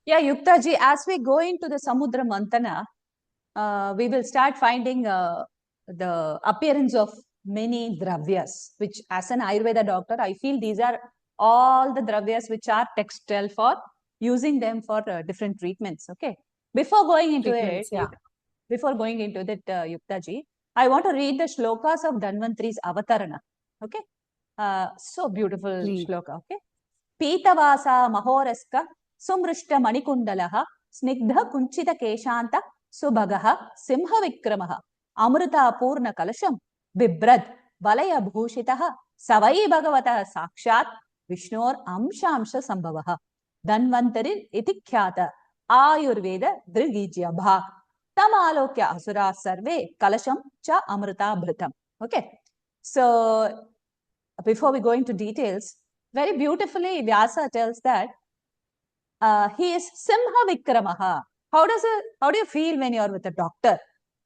Yeah, Yukta ji, as we go into the Samudra Mantana, we will start finding the appearance of many dravyas, which as an Ayurveda doctor, I feel these are all the dravyas which are textile for using them for different treatments. Okay. Before going into it, Yeah. before going into that, Yukta ji, I want to read the shlokas of Dhanvantari's Avatarana. Okay. So beautiful Please. shloka. Okay. Pitavasa Mahoraska Sumrishta Manikundalaha Snigdha Kunchita Keshaanta Subhagaha Simha Vikramaha Amrita Purna Kalasham Bibrad Valaya Bhushitaha Savai Bhagavata Sakshat Vishnor Amshamsha Sambhavaha Dhanvantari Itikhyata Ayurveda Drigijya Bhak Tamalokya Asura Sarve Kalasham Cha Amrita Bhritam. Okay. So before we go into details, very beautifully Vyasa tells that he is Simha Vikramaha. How do you feel when you're with a doctor?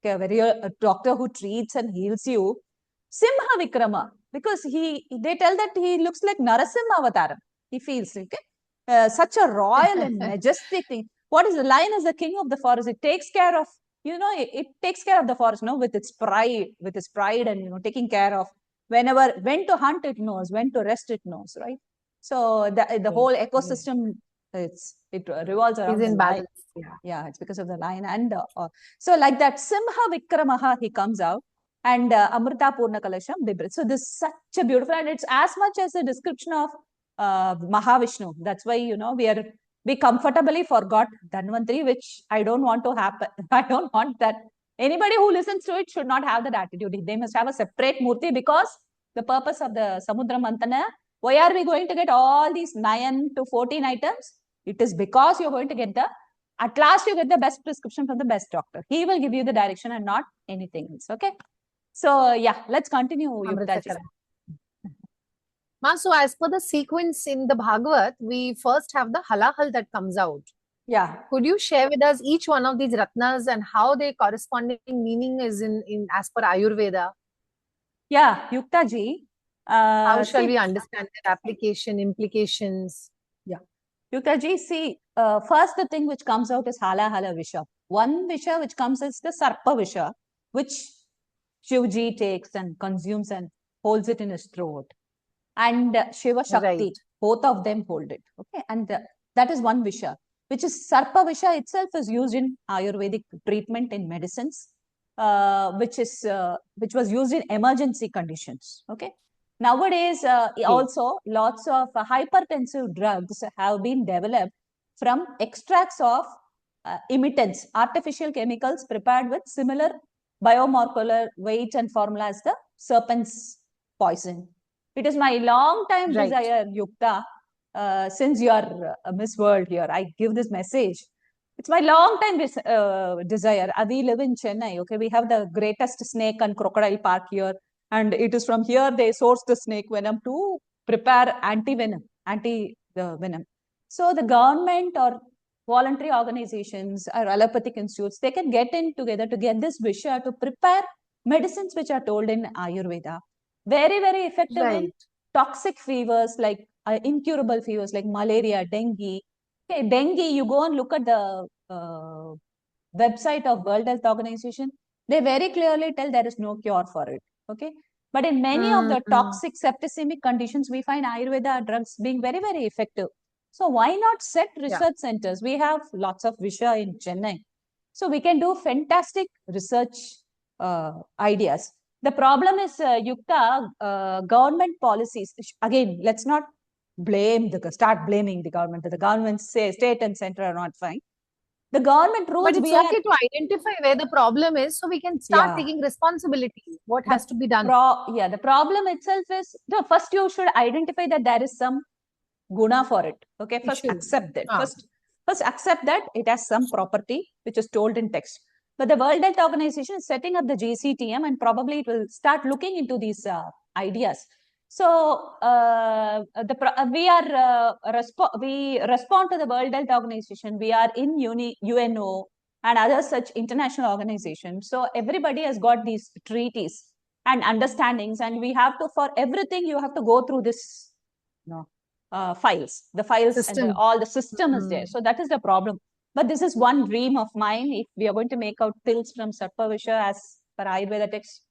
Okay, when you're a doctor who treats and heals you, Simha Vikrama, because they tell that he looks like Narasimha Avataram. He feels okay. Such a royal and majestic thing. What is the lion is the king of the forest? It takes care of, it takes care of the forest, with its pride and taking care of whenever when to hunt it knows, when to rest it knows, right? So the whole ecosystem it revolves around the lion. Yeah, it's because of the lion. And so like that, Simha Vikramaha, he comes out, and Amrita Purna Kalasham Bibrit. So this is such a beautiful, and it's as much as a description of Mahavishnu. That's why, we comfortably forgot Dhanvantari, which I don't want to happen. I don't want that. Anybody who listens to it should not have that attitude. They must have a separate murti, because the purpose of the Samudra Mantana, why are we going to get all these 9 to 14 items? It is because you're going to get at last you get the best prescription from the best doctor. He will give you the direction and not anything else. Okay. So yeah, let's continue, Yukta ji. Ma, so as per the sequence in the Bhagavat, we first have the halahal that comes out. Yeah. Could you share with us each one of these ratnas and how their corresponding meaning is in as per Ayurveda? Yeah, Yukta ji. How shall we understand their application, implications? Yeah. Yukta ji, see, first the thing which comes out is Hala Visha. One Visha which comes is the Sarpa Visha, which Shivji takes and consumes and holds it in his throat. And Shiva Shakti, both of them hold it. Okay. And that is one Visha, which is Sarpa Visha itself is used in Ayurvedic treatment in medicines, which was used in emergency conditions. Okay. Nowadays, also lots of hypertensive drugs have been developed from extracts of emittents, artificial chemicals prepared with similar biomolecular weight and formula as the serpent's poison. It is my long time desire, Yukta, since you are Miss World here, I give this message. It's my long time desire. We live in Chennai. Okay, we have the greatest snake and crocodile park here, and it is from here they source the snake venom to prepare anti venom. So the government or voluntary organizations or allopathic institutes, they can get in together to get this visha to prepare medicines which are told in Ayurveda. Very, very effective in toxic fevers like incurable fevers like malaria, dengue. Okay, dengue, you go and look at the website of World Health Organization, they very clearly tell there is no cure for it. Okay. But in many of the toxic septicemic conditions, we find Ayurveda drugs being very, very effective. So why not set research centers? We have lots of Visha in Chennai. So we can do fantastic research ideas. The problem is, Yukta, government policies. Again, let's not start blaming the government. The government say state and center are not fine. The government rules. But it's okay to identify where the problem is, so we can start taking responsibility. What has to be done? The problem itself is, first you should identify that there is some guna for it. Okay, first accept that. First accept that it has some property which is told in text. But the World Health Organization is setting up the GCTM, and probably it will start looking into these ideas. So we respond to the World Health Organization. We are in UNO and other such international organizations. So everybody has got these treaties and understandings, and we have to, for everything, you have to go through this files. The files and System. all the system is there. So that is the problem. But this is one dream of mine. If we are going to make out pills from Sarpavisha as per Ayurveda text,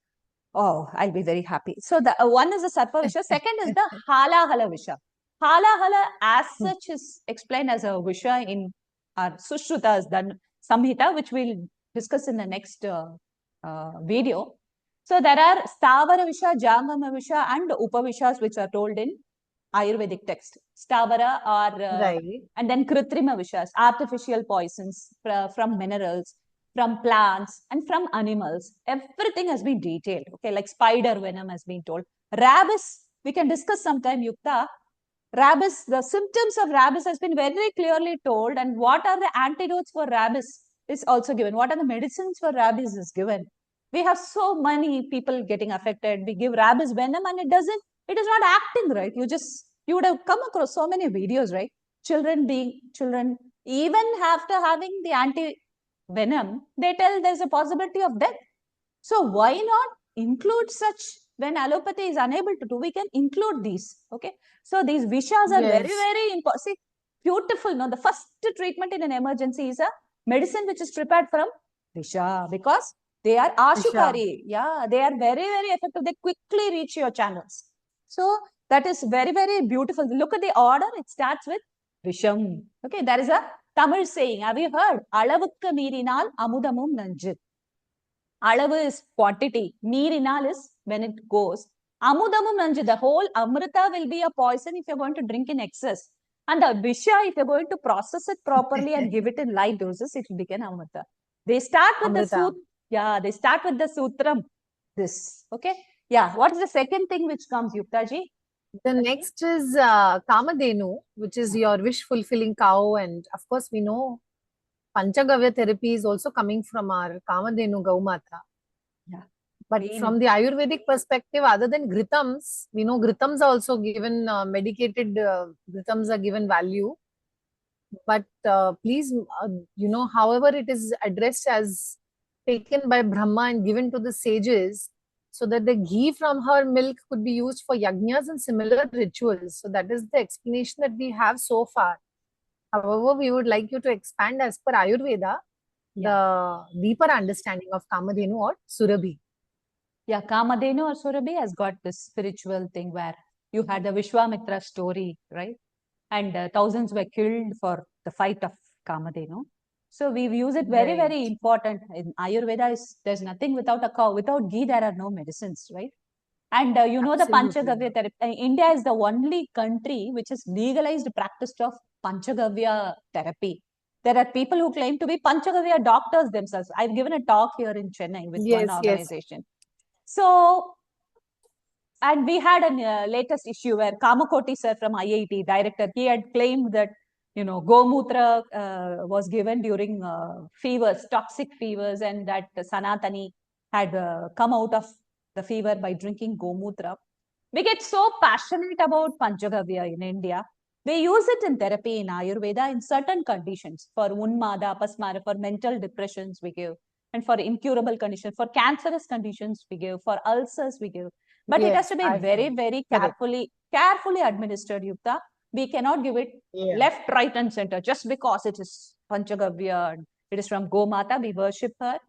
oh, I'll be very happy. So the one is the Sarpavisha. Second is the Hala Hala Visha. Hala Hala as such is explained as a Visha in our Sushrutas Samhita, which we'll discuss in the next video. So there are Stavara Visha, Jangama Visha and Upavishas which are told in Ayurvedic text. Stavara or Right. and then Kritrima Vishas, artificial poisons from minerals, from plants and from animals. Everything has been detailed. Okay, like spider venom has been told. Rabies, we can discuss sometime, Yukta. Rabies, the symptoms of rabies has been very clearly told, and what are the antidotes for rabies is also given. What are the medicines for rabies is given. We have so many people getting affected. We give rabies venom and it is not acting, right? You would have come across so many videos, right? Children, even after having the anti-venom, they tell there's a possibility of death. So why not include such when allopathy is unable to do? We can include these, okay? So these vishas are very, very important. See, beautiful, no? The first treatment in an emergency is a medicine which is prepared from visha because they are ashukari. Yeah, they are very, very effective. They quickly reach your channels. So that is very, very beautiful. Look at the order. It starts with visham. Okay, there is a Tamil saying. Have you heard? Alavukka meerinal amudamum nanju. Alavu is quantity. Meerinal is when it goes. Amudamum nanju. The whole amrita will be a poison if you're going to drink in excess. And the visha, if you're going to process it properly and give it in light doses, it will become amrita. They start with they start with the sutram. This, okay? Yeah. What is the second thing which comes, Yukta ji? The next is Kamadhenu, which is your wish-fulfilling cow. And of course, we know Panchagavya therapy is also coming from our Kamadhenu Gaumata. Yeah. But from the Ayurvedic perspective, other than gritams, we know gritams are also given, medicated gritams are given value. But please, however it is addressed as taken by Brahma and given to the sages, so that the ghee from her milk could be used for yajnas and similar rituals. So that is the explanation that we have so far. However, we would like you to expand as per Ayurveda, the deeper understanding of Kamadhenu or Surabhi. Yeah, Kamadhenu or Surabhi has got this spiritual thing where you had the Vishwamitra story, right? And thousands were killed for the fight of Kamadhenu. So we use it very, very important. In Ayurveda, there's nothing without a cow. Without ghee, there are no medicines, right? And you know the Panchagavya therapy. India is the only country which has legalized the practice of Panchagavya therapy. There are people who claim to be Panchagavya doctors themselves. I've given a talk here in Chennai with one organization. So, and we had a latest issue where Kamakoti sir from IIT, director, he had claimed that, Gomutra was given during fevers, toxic fevers, and that Sanatani had come out of the fever by drinking Gomutra. We get so passionate about Panchagavya in India. We use it in therapy in Ayurveda in certain conditions. For Unmada, Apasmara, for mental depressions we give. And for incurable conditions, for cancerous conditions we give, for ulcers we give. But it has to be very, very carefully administered, Yukta. We cannot give it left, right, and center just because it is Panchagavya. It is from Gomata. We worship her.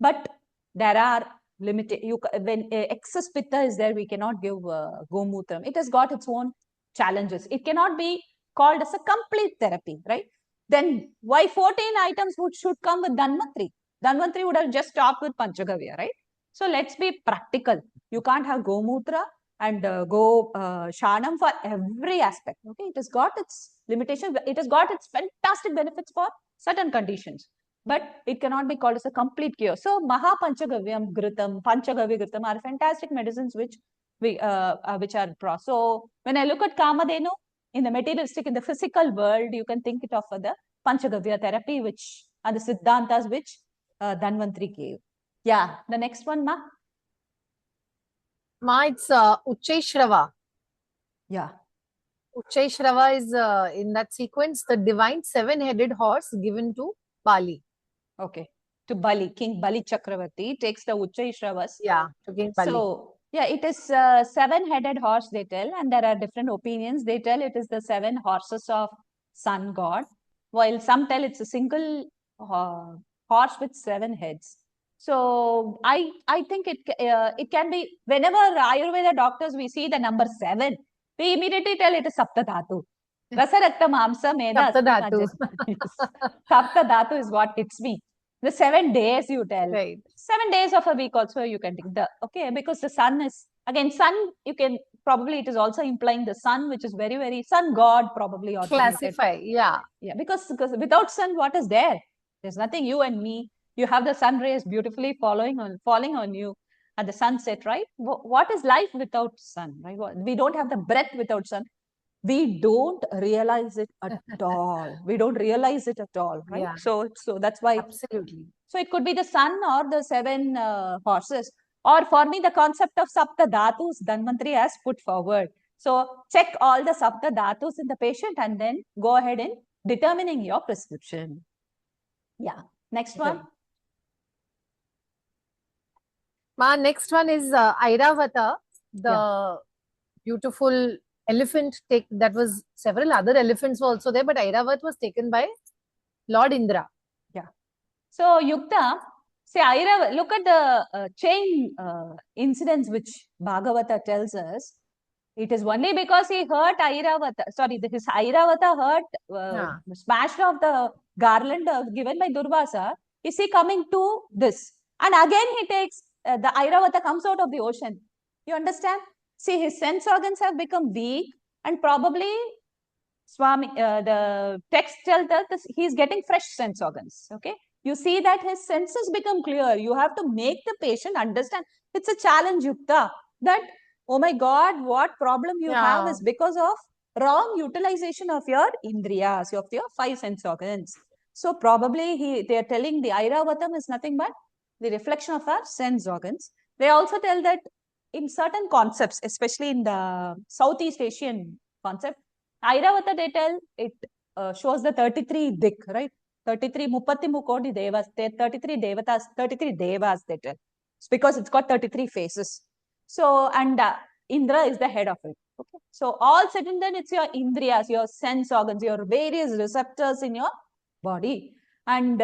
But there are limited. When excess pitta is there, we cannot give Gomutram. It has got its own challenges. It cannot be called as a complete therapy, right? Then why 14 items should come with Dhanvantari? Dhanvantari would have just stopped with Panchagavya, right? So let's be practical. You can't have Gomutra and Shanam for every aspect. Okay, it has got its limitations. It has got its fantastic benefits for certain conditions, but it cannot be called as a complete cure. So Maha Panchagavyam Gritam, Panchagavya Gritam are fantastic medicines which are So when I look at Kamadhenu in the materialistic, in the physical world, you can think it of the Panchagavya therapy, and the Siddhantas which Dhanvantari gave. Yeah, the next one, Ma. Ma, it's Uchchaishrava. Yeah. Uchchaishrava is in that sequence the divine seven-headed horse given to Bali. Okay. To Bali, King Bali Chakravarti takes the Uchchaishravas. Yeah, to King Bali. So, Yeah, it is seven-headed horse, they tell, and there are different opinions. They tell it is the seven horses of sun god, while some tell it's a single horse with seven heads. So I think it can be, whenever Ayurveda doctors we see the number seven, we immediately tell it is Sapta Dhatu. Rasa Rakta Mamsa Meda Sapta Asti Dhatu. Yes. Sapta Dhatu is what hits me. The 7 days you tell. Right. 7 days of a week also you can take the, okay, because the sun is, again, sun, you can, probably it is also implying the sun, which is very, very, sun god probably originated. Classify, yeah. Yeah, because without sun, what is there? There's nothing, you and me. You have the sun rays beautifully falling on you at the sunset, right? What is life without sun, right? We don't have the breath without sun. We don't realize it at all. We don't realize it at all, right? Yeah. So that's why. Absolutely. So it could be the sun or the seven horses. Or for me, the concept of Sapta Dhatus, Dhanvantari has put forward. So check all the Sapta Dhatus in the patient and then go ahead in determining your prescription. Yeah. Next one. Ma, next one is Airavata, the beautiful elephant that was, several other elephants were also there, but Airavata was taken by Lord Indra. Yeah. So Yukta, say Airavata, look at the chain incidents which Bhagavata tells us. It is only because he hurt Airavata, sorry, his Airavata hurt, smashed off the garland given by Durvasa. Is he coming to this? And again he takes, the Airavata comes out of the ocean. You understand? See, his sense organs have become weak and probably Swami, the text tells that he's getting fresh sense organs. Okay. You see that his senses become clear. You have to make the patient understand. It's a challenge, Yukta, that, oh my God, what problem you have is because of wrong utilization of your indriyas, of your five sense organs. So probably they are telling the Airavatam is nothing but the reflection of our sense organs. They also tell that in certain concepts, especially in the Southeast Asian concept, Airavata, they tell, it shows the 33 dik, right? 33 Mupatti Mukodi Devas, 33 Devatas, 33 Devas, they tell. It's because it's got 33 faces. So, and Indra is the head of it. Okay. So, all said and done, it's your Indriyas, your sense organs, your various receptors in your body. And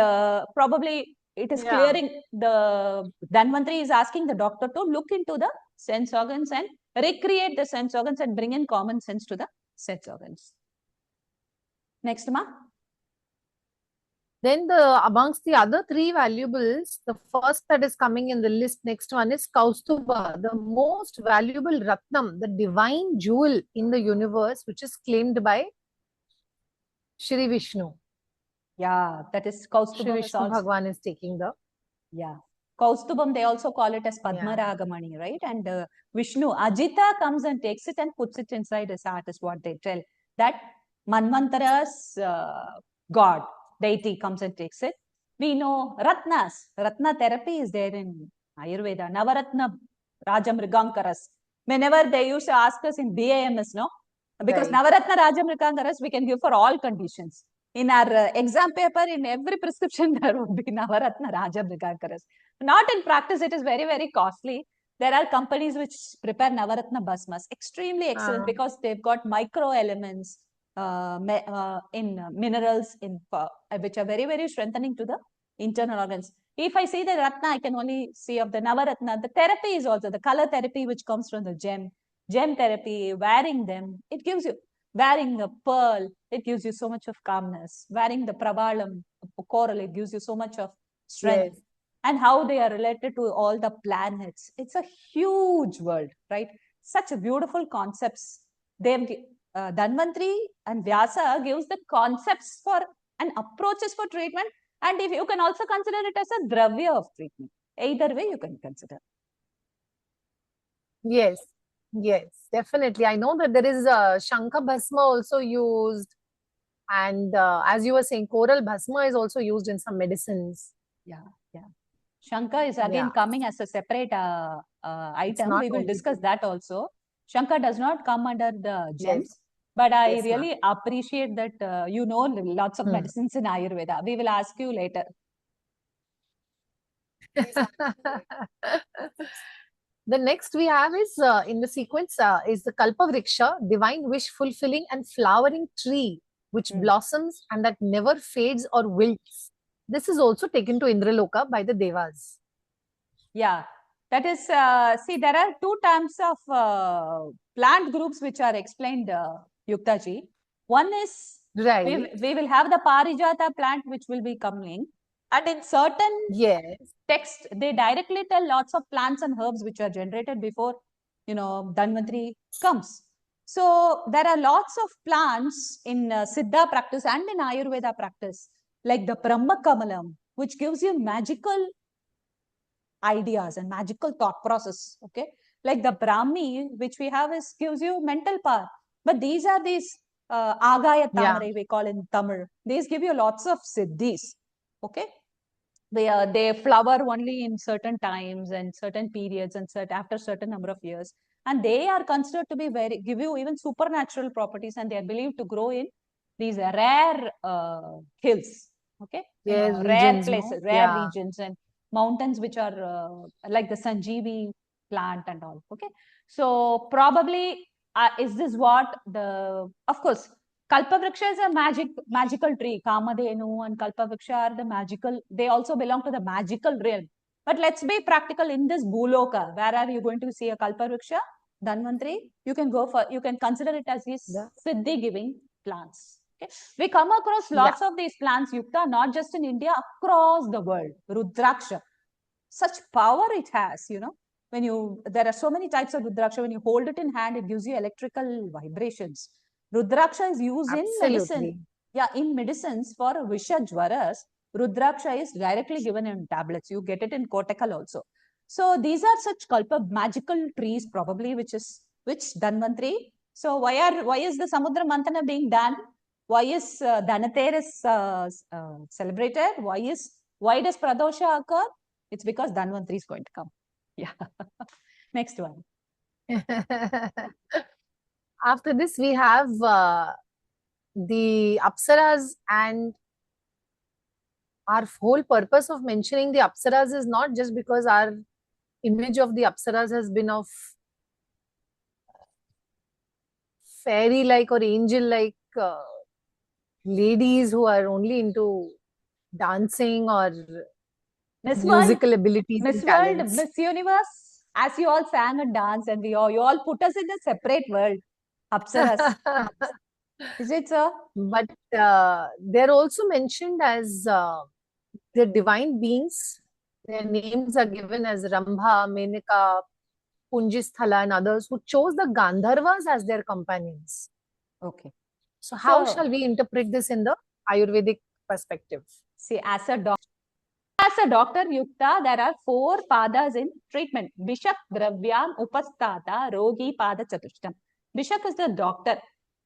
probably it is clearing, the Dhanvantari is asking the doctor to look into the sense organs and recreate the sense organs and bring in common sense to the sense organs. Next, ma. Then amongst the other three valuables, the first that is coming in the list, next one is Kaustuba, the most valuable Ratnam, the divine jewel in the universe, which is claimed by Shri Vishnu. Yeah, that is Kaustubam. Shri Vishnu Bhagwan is taking the. Yeah. Kaustubam, they also call it as Padma Ragamani, right? And Vishnu, Ajita comes and takes it and puts it inside his heart, is what they tell. That Manvantara's god, deity, comes and takes it. We know Ratnas. Ratna therapy is there in Ayurveda. Navaratna Rajamrigankaras. Whenever they used to ask us in BAMS, no? Because Navaratna Rajamrigankaras we can give for all conditions. In our exam paper, in every prescription, there would be Navaratna Rajamrigankaras. Not in practice, it is very, very costly. There are companies which prepare Navaratna Basmas, extremely excellent because they've got micro elements in minerals which are very, very strengthening to the internal organs. If I see the Ratna, I can only see of the Navaratna. The therapy is also the color therapy which comes from the gem therapy, wearing them. It gives you, wearing the pearl, it gives you so much of calmness. Wearing the Pravalam, coral, it gives you so much of strength. Yes. And how they are related to all the planets. It's a huge world, right? Such a beautiful concepts. Dhanvantari and Vyasa gives the concepts for and approaches for treatment. And if you can also consider it as a dravya of treatment. Either way you can consider. Yes, yes, definitely. I know that there is Shankha Bhasma also used. And as you were saying, coral Bhasma is also used in some medicines. Yeah, yeah. Shankha is again coming as a separate item. We will discuss that also. Shankha does not come under the gems. But I really appreciate that you know lots of medicines in Ayurveda. We will ask you later. The next we have is in the sequence is the Kalpavriksha, divine wish fulfilling and flowering tree which blossoms and that never fades or wilts. This is also taken to Indraloka by the Devas. Yeah, that is, see, there are two types of plant groups which are explained, Yukta ji. One is, Right. we will have the Parijata plant which will be coming. And in certain text, they directly tell lots of plants and herbs which are generated before, Dhanvantari comes. So there are lots of plants in siddha practice and in Ayurveda practice, like the Brahma Kamalam, which gives you magical ideas and magical thought process. Okay, like the Brahmi, which we have, gives you mental power. But these are these Agaya Tamare, we call in Tamil. These give you lots of siddhis. Okay, they flower only in certain times and certain periods and after certain number of years, and they are considered to be give you even supernatural properties, and they are believed to grow in these rare hills. Okay, rare places, rare regions and mountains which are like the Sanjeevi plant and all. Okay, so probably is this what of course Kalpavriksha is a magical tree. Kamadhenu and Kalpavriksha are the magical, they also belong to the magical realm. But let's be practical in this Bhuloka. Where are you going to see a Kalpavriksha? Dhanvantari, you can consider it as these siddhi giving plants. Okay. We come across lots of these plants, Yukta, not just in India, across the world. Rudraksha. Such power it has, there are so many types of Rudraksha. When you hold it in hand, it gives you electrical vibrations. Rudraksha is used in medicine. Yeah, in medicines for Visha Jwaras, Rudraksha is directly given in tablets. You get it in Kotakal also. So these are such magical trees probably, which Dhanvantari. So why is the Samudra Mantana being done? Why is Dhanateras celebrated? Why does Pradosha occur? It's because Dhanvantari is going to come. Yeah. Next one. After this, we have the Apsaras, and our whole purpose of mentioning the Apsaras is not just because our image of the Apsaras has been of fairy-like or angel-like ladies who are only into dancing or musical abilities and talents. Miss Universe, as you all sang and danced, and you all put us in a separate world. Apsaras. Is it so? But they're also mentioned as the divine beings. Their names are given as Rambha, Menaka, Punjisthala, and others who chose the Gandharvas as their companions. Okay. So how shall we interpret this in the Ayurvedic perspective? See, as a doctor, Yukta, there are 4 padas in treatment. Bishak, Dravyam, Upasthata, Rogi, Pada, Chatushtam. Bishak is the doctor.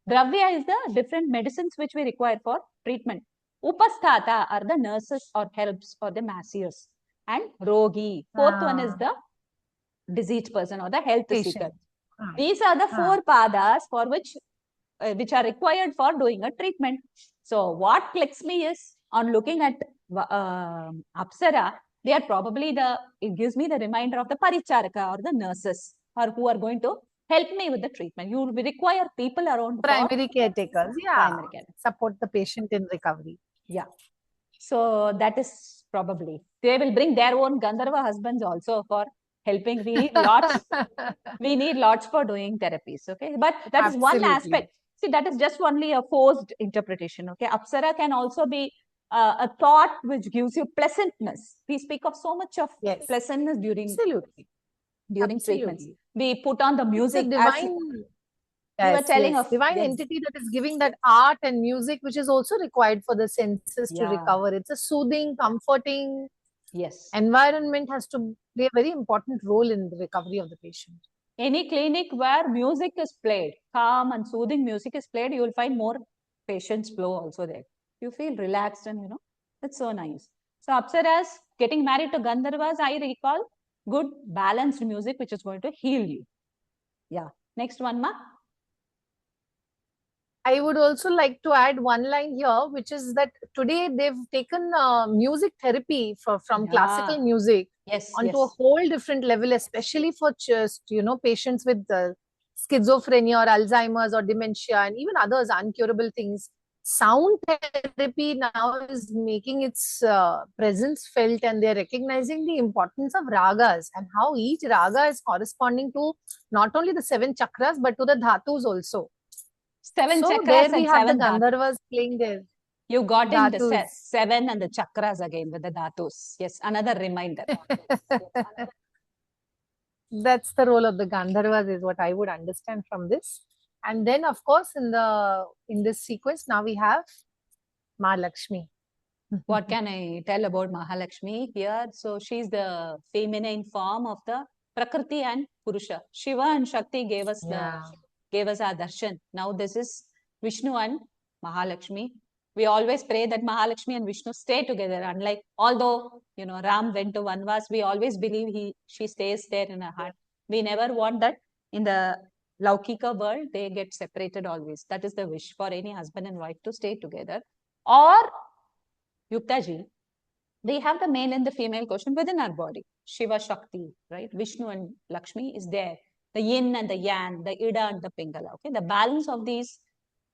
Dravya is the different medicines which we require for treatment. Upasthata are the nurses or helps or the masseurs. And Rogi, 4th one is the diseased person or the health seeker. These are the 4 padas for which are required for doing a treatment. So what clicks me is, on looking at Apsara, they are probably it gives me the reminder of the Paricharaka or the nurses, or who are going to help me with the treatment. You will require people around. Primary caretakers, primary caretakers. Support the patient in recovery. Yeah. So that is probably, they will bring their own Gandharva husbands also for helping. We need lots for doing therapies. Okay. But that is one aspect. See, that is just only a forced interpretation. Okay. Apsara can also be a thought which gives you pleasantness. We speak of so much of pleasantness during treatments. We put on the music. It's a divine, you were telling of divine entity that is giving that art and music, which is also required for the senses to recover. It's a soothing, comforting environment has to play a very important role in the recovery of the patient. Any clinic where music is played, calm and soothing music is played, you will find more patients flow also there. You feel relaxed and it's so nice. So Apsaras getting married to Gandharvas, I recall good balanced music which is going to heal you. Yeah. Next one, ma. I would also like to add one line here, which is that today they've taken music therapy from classical Yeah. music Yes, onto a yes. whole different level, especially for just, patients with schizophrenia or Alzheimer's or dementia and even others uncurable things. Sound therapy now is making its presence felt, and they're recognizing the importance of ragas and how each raga is corresponding to not only the 7 chakras but to the dhatus also. Seven So there chakras we and have the seven dhatus. Gandharvas playing their You got in the dhatus. seven and the chakras again with the dhatus. Yes, another reminder. That's the role of the Gandharvas, is what I would understand from this. And then, of course, in this sequence, now we have Mahalakshmi. What can I tell about Mahalakshmi here? So she's the feminine form of the Prakriti and Purusha. Shiva and Shakti gave us Yeah. our darshan. Now this is Vishnu and Mahalakshmi. We always pray that Mahalakshmi and Vishnu stay together. Unlike, although Ram went to Vanvas, we always believe she stays there in our heart. We never want that in the Laukika world. They get separated always. That is the wish for any husband and wife to stay together. Or Yukta ji, we have the male and the female quotient within our body. Shiva Shakti, right? Vishnu and Lakshmi is there. The yin and the yang, the ida and the pingala. Okay, the balance of these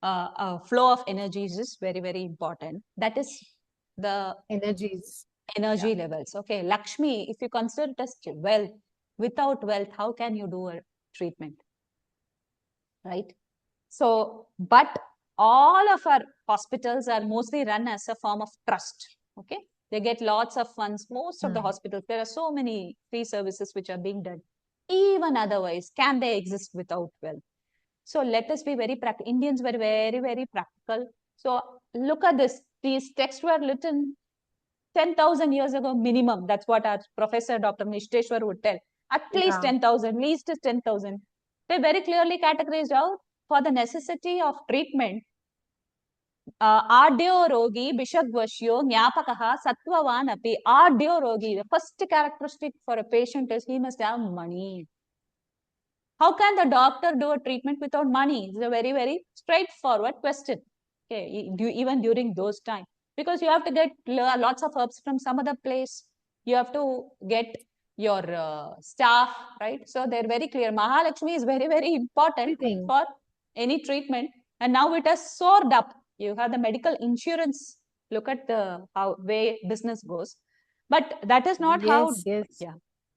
flow of energies is very, very important. That is the Energies. energy levels. Okay, Lakshmi, if you consider it as wealth, without wealth, how can you do a treatment? Right? So, but all of our hospitals are mostly run as a form of trust. Okay, they get lots of funds. Most of the hospitals, there are so many free services which are being done. Even otherwise, can they exist without wealth? So let us be very practical. Indians were very, very practical. So look at this. These texts were written 10,000 years ago minimum. That's what our professor, Dr. Nishteshwar, would tell. At least 10,000, least is 10,000. They very clearly categorized out for the necessity of treatment. Ardyo rogi, bishagvashyo, nyapakaha, sattvavan api. Ardyo rogi, the first characteristic for a patient is he must have money. How can the doctor do a treatment without money? It's a very, very straightforward question. Okay, even during those times. Because you have to get lots of herbs from some other place. You have to get your staff, right? So they're very clear. Mahalakshmi is very, very important for any treatment. And now it has soared up. You have the medical insurance. Look at the way business goes. But that is not how. Yeah.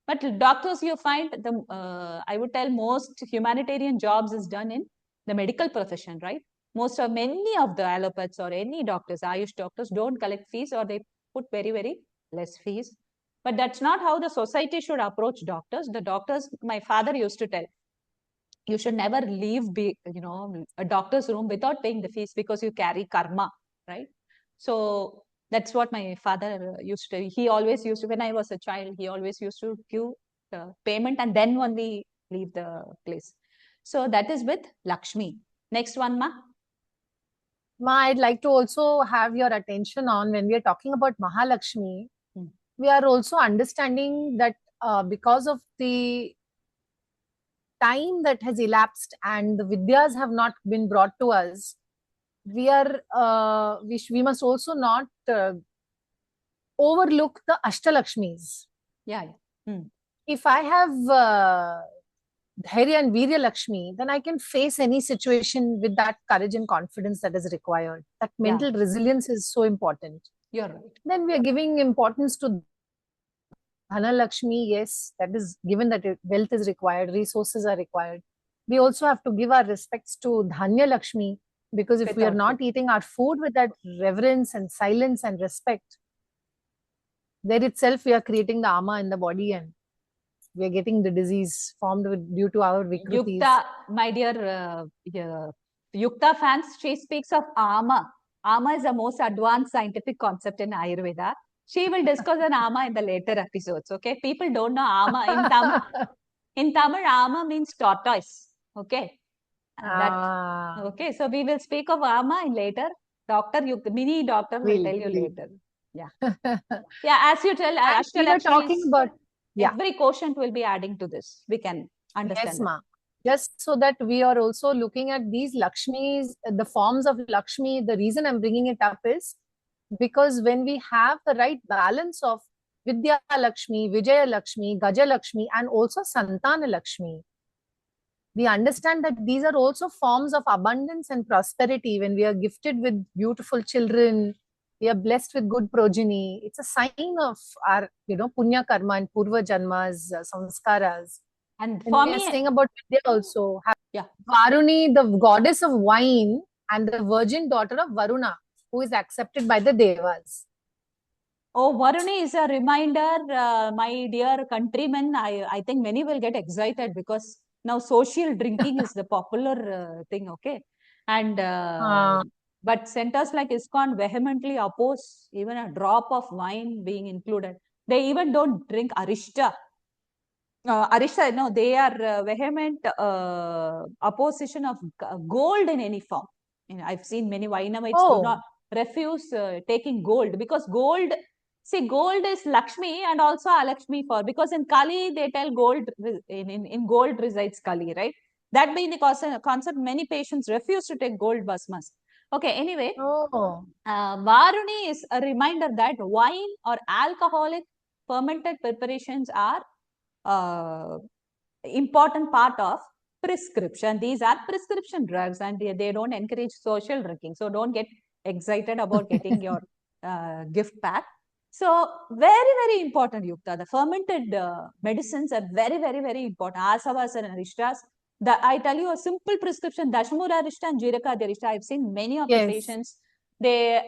But doctors, you find I would tell most humanitarian jobs is done in the medical profession, right? Many of the allopaths or any doctors, Ayush doctors, don't collect fees, or they put very, very less fees. But that's not how the society should approach doctors. The doctors, my father used to tell, you should never leave a doctor's room without paying the fees, because you carry karma, right? So that's what my father used to. He always used to, when I was a child, he always used to give the payment and then only leave the place. So that is with Lakshmi. Next one, Ma. Ma, I'd like to also have your attention on, when we are talking about Mahalakshmi, we are also understanding that because of the time that has elapsed and the vidyas have not been brought to us, we must also not overlook the Ashtalakshmis. Yeah. If I have Dhairya and Virya Lakshmi, then I can face any situation with that courage and confidence that is required. That mental resilience is so important. You're right. Then we are giving importance to Dhana Lakshmi. Yes, that is given that wealth is required, resources are required. We also have to give our respects to Dhanya Lakshmi, because if we are not eating our food with that reverence and silence and respect, there itself we are creating the ama in the body, and we are getting the disease formed due to our vikrutis. Yukta, my dear Yukta fans, she speaks of ama. Ama is the most advanced scientific concept in Ayurveda. She will discuss an ama in the later episodes. Okay, people don't know ama in Tamil. In Tamil, ama means tortoise. Okay, okay. So we will speak of ama in later. Doctor Yukta, mini doctor will tell you later. Yeah, yeah. As you tell, we were talking about every quotient will be adding to this. We can understand. Yes, Ma. just so that we are also looking at these Lakshmis, the forms of Lakshmi. The reason I'm bringing it up is because when we have the right balance of Vidya Lakshmi, Vijaya Lakshmi, Gaja Lakshmi, and also Santana Lakshmi, we understand that these are also forms of abundance and prosperity. When we are gifted with beautiful children, we are blessed with good progeny. It's a sign of our, punya karma and purva janmas, samskaras. And And for we are me, saying about Vidya also. yeah. Varuni, the goddess of wine, and the virgin daughter of Varuna, who is accepted by the Devas. Oh, Varuni is a reminder, my dear countrymen. I think many will get excited because now social drinking is the popular thing, okay? And but centers like ISKCON vehemently oppose even a drop of wine being included. They even don't drink Arishta. Arishta, no, they are vehement opposition of gold in any form. I've seen many Vainamites do not refuse taking gold because gold, see, gold is Lakshmi and also Alakshmi for, because in Kali they tell gold, in gold resides Kali, right? That being the concept, many patients refuse to take gold basmas. Okay, anyway, Varuni is a reminder that wine or alcoholic fermented preparations are important part of prescription. These are prescription drugs and they don't encourage social drinking. So don't get excited about getting your gift pack. So very, very important, Yukta. The fermented medicines are very, very, very important. Asavas and Arishtas. I tell you a simple prescription, Dashmura Arishta and Jiraka Arishta. I've seen many of the patients, they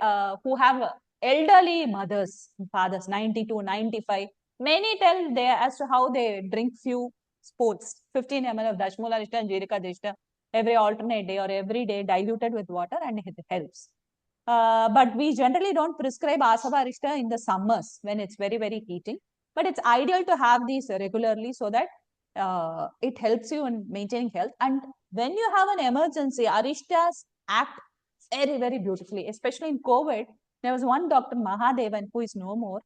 who have elderly mothers, fathers, 92, 95. Many tell they as to how they drink few spoons, 15 ml of Dashmula Arishta and Jirika Arishta every alternate day or every day diluted with water, and it helps. But we generally don't prescribe Asava Arishta in the summers when it's very, very heating. But it's ideal to have these regularly so that it helps you in maintaining health. And when you have an emergency, Arishtas act very, very beautifully, especially in COVID. There was one Dr. Mahadevan who is no more.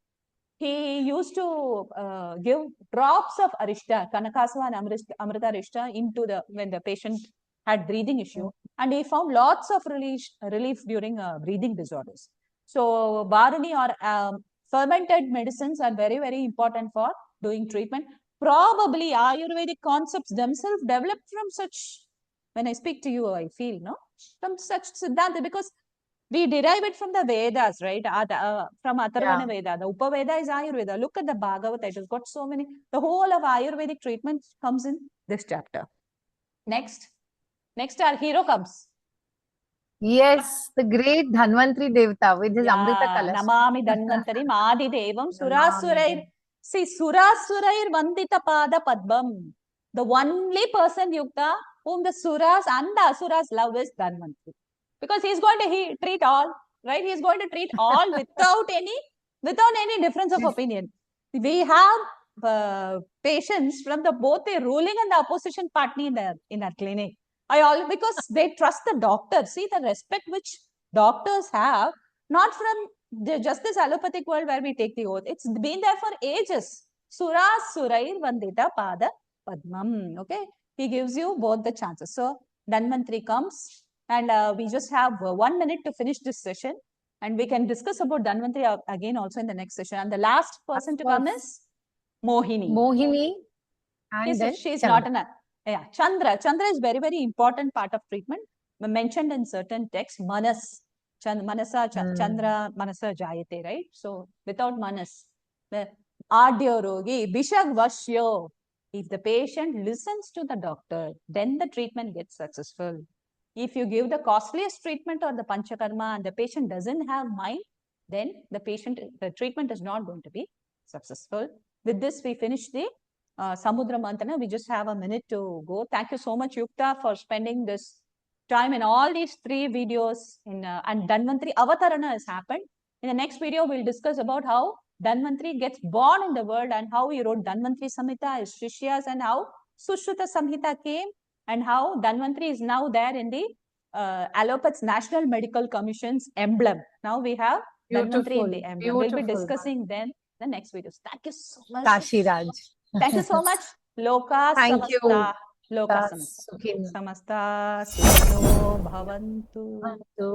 He used to give drops of Arishta, Kanakasava and Amrita Arishta when the patient had breathing issue, and he found lots of relief during breathing disorders. So Varuni or fermented medicines are very, very important for doing treatment. Probably Ayurvedic concepts themselves developed from such, when I speak to you, I feel, no? From such siddhanta, because we derive it from the Vedas, right? From Atharvana Veda. The Upaveda is Ayurveda. Look at the Bhagavata. It has got so many. The whole of Ayurvedic treatment comes in this chapter. Next, our hero comes. Yes, the great Dhanvantari Devata with his Amrita Kalash. Namami Dhanvantari Madi Devam Surasurair. See, Surasurair Vandita Pada Padmam. The only person, Yukta, whom the Suras and the Asuras love is Dhanvantari. Because he's going to treat all, right? He's going to treat all without any difference of opinion. We have patients from both the ruling and the opposition party in our clinic. Because they trust the doctor. See the respect which doctors have, not from just this allopathic world where we take the oath. It's been there for ages. Suras Surair Vandita Pada Padmam. Okay, he gives you both the chances. So Dhanvantari comes. And we just have 1 minute to finish this session. And we can discuss about Dhanvantari again also in the next session. And the last person to come is Mohini. Mohini. And she's not an... Yeah, Chandra. Chandra is very, very important part of treatment. Mentioned in certain texts. Manas. Chandra, Manasa Jayate, right? So, without Manas. The Adya Rogi, Bishag Vashyo. If the patient listens to the doctor, then the treatment gets successful. If you give the costliest treatment or the panchakarma and the patient doesn't have mind, then the treatment is not going to be successful. With this, we finish the Samudra Mantana. We just have a minute to go. Thank you so much, Yukta, for spending this time in all these 3 videos. And Dhanvantari Avatarana has happened. In the next video, we'll discuss about how Dhanvantari gets born in the world and how he wrote Dhanvantari Samhita, his Shishyas, and how Sushruta Samhita came, and how Dhanvantari is now there in the Allopat's National Medical Commission's emblem. Now we have Dhanvantari in the emblem. We'll be discussing then the next videos. Thank you so much. Kashi Raj. Thank you so much. Loka Thank Samasta. you. Loka Sukhin samasta sukhino bhavantu. bhavantu.